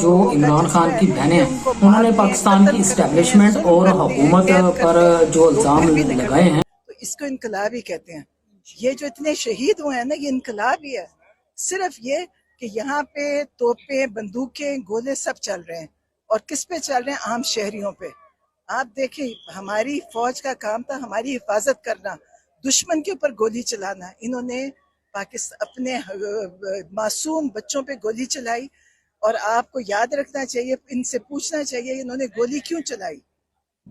جو عمران خان کی بہنیں ہیں انہوں نے پاکستان کی اسٹیبلشمنٹ اور حکومت پر جو الزام لگائے ہیں تو اس کو انقلاب ہی کہتے ہیں. یہ جو اتنے شہید ہوئے ہیں نا یہ انقلاب ہی ہے. صرف یہ کہ یہاں پہ توپیں بندوقیں گولے سب چل رہے ہیں اور کس پہ چل رہے ہیں؟ عام شہریوں پہ. آپ دیکھیں ہماری فوج کا کام تھا ہماری حفاظت کرنا، دشمن کے اوپر گولی چلانا. انہوں نے اپنے معصوم بچوں پہ گولی چلائی اور آپ کو یاد رکھنا چاہیے، ان سے پوچھنا چاہیے انہوں نے گولی کیوں چلائی.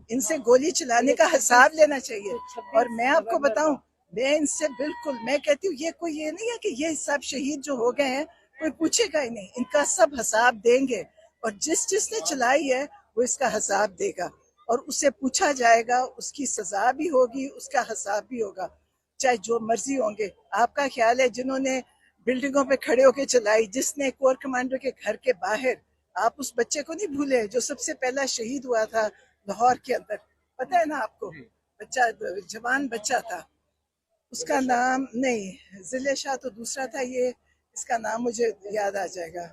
ان سے گولی چلانے کا حساب لینا چاہیے. اور میں آپ کو بتاؤں میں ان سے بالکل میں کہتی ہوں یہ کوئی یہ نہیں ہے کہ یہ سب شہید جو ہو گئے ہیں کوئی پوچھے گا ہی نہیں، ان کا سب حساب دیں گے. اور جس نے چلائی ہے وہ اس کا حساب دے گا اور اسے پوچھا جائے گا، اس کی سزا بھی ہوگی، اس کا حساب بھی ہوگا، چاہے جو مرضی ہوں گے. آپ کا خیال ہے جنہوں نے بلڈنگوں پہ کھڑے ہو کے چلائی، جس نے کور کمانڈر کے گھر کے باہر، آپ اس بچے کو نہیں بھولے جو سب سے پہلا شہید ہوا تھا لاہور کے اندر، پتہ ہے نا آپ کو؟ بچہ جوان بچہ تھا، اس کا نام نہیں ضلع شاہ تو دوسرا تھا، یہ اس کا نام مجھے یاد آ جائے گا.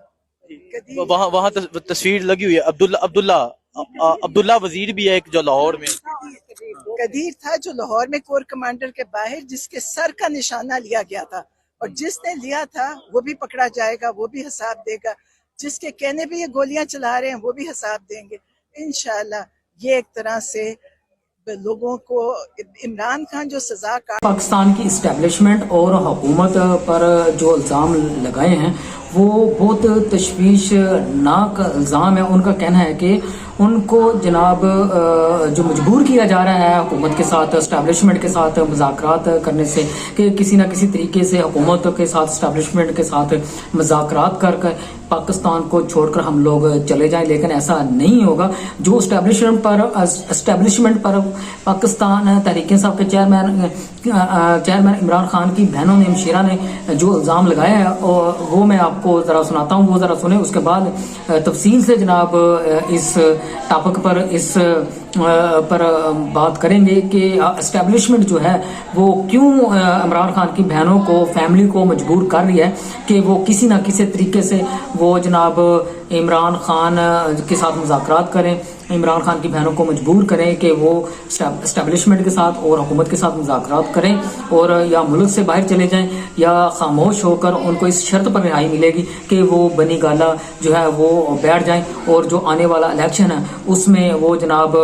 وہاں تصویر لگی ہوئی ہے. عبداللہ وزیر بھی ہے ایک جو لاہور میں، قدیر تھا جو لاہور میں کور کمانڈر کے باہر جس کے سر کا نشانہ لیا گیا تھا، اور جس نے لیا تھا وہ بھی پکڑا جائے گا، وہ بھی حساب دے گا. جس کے کہنے پہ یہ گولیاں چلا رہے ہیں وہ بھی حساب دیں گے انشاءاللہ. یہ ایک طرح سے لوگوں کو عمران خان جو سزا پاکستان کی اسٹیبلشمنٹ اور حکومت پر جو الزام لگائے ہیں وہ بہت تشویشناک الزام ہے. ان کا کہنا ہے کہ ان کو جناب جو مجبور کیا جا رہا ہے حکومت کے ساتھ اسٹیبلشمنٹ کے ساتھ مذاکرات کرنے سے، کہ کسی نہ کسی طریقے سے حکومت کے ساتھ اسٹیبلشمنٹ کے ساتھ مذاکرات کر کے پاکستان کو چھوڑ کر ہم لوگ چلے جائیں. لیکن ایسا نہیں ہوگا. جو اسٹیبلشمنٹ پر پاکستان تحریک انصاف کے چیئرمین عمران خان کی بہنوں نے، ہمشیرہ نے جو الزام لگایا ہے وہ میں آپ کو ذرا سناتا ہوں، وہ ذرا سنیں. اس کے بعد تفصیل سے جناب اس ٹاپک پر بات کریں گے کہ اسٹیبلشمنٹ جو ہے وہ کیوں عمران خان کی بہنوں کو، فیملی کو مجبور کر رہی ہے کہ وہ کسی نہ کسی طریقے سے وہ جناب عمران خان کے ساتھ مذاکرات کریں، عمران خان کی بہنوں کو مجبور کریں کہ وہ اسٹیبلشمنٹ کے ساتھ اور حکومت کے ساتھ مذاکرات کریں اور یا ملک سے باہر چلے جائیں یا خاموش ہو کر ان کو اس شرط پر رہائی ملے گی کہ وہ بنی گالہ جو ہے وہ بیٹھ جائیں اور جو آنے والا الیکشن ہے اس میں وہ جناب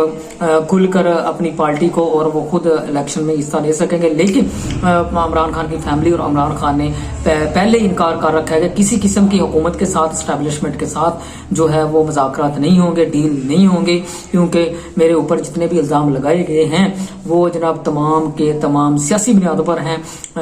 کھل کر اپنی پارٹی کو اور وہ خود الیکشن میں حصہ لے سکیں گے. لیکن عمران خان کی فیملی اور عمران خان نے پہلے انکار کر رکھا ہے کہ کسی قسم کی حکومت کے ساتھ، اسٹیبلشمنٹ کے ساتھ جو ہے وہ مذاکرات نہیں ہوں گے، ڈیل نہیں ہوں گے، کیونکہ میرے اوپر جتنے بھی الزام لگائے گئے ہیں وہ جناب تمام کے تمام سیاسی بنیادوں پر ہیں.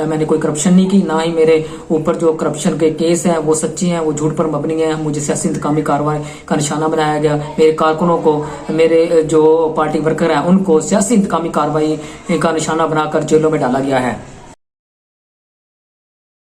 میں نے کوئی کرپشن نہیں کی، نہ ہی میرے اوپر جو کرپشن کے کیس ہیں وہ سچی ہیں، وہ جھوٹ پر مبنی ہیں. مجھے سیاسی انتقامی کارروائی کا نشانہ بنایا گیا، میرے کارکنوں کو، میرے جو پارٹی ورکر ہیں ان کو سیاسی انتقامی کارروائی کا نشانہ بنا کر جیلوں میں ڈالا گیا ہے.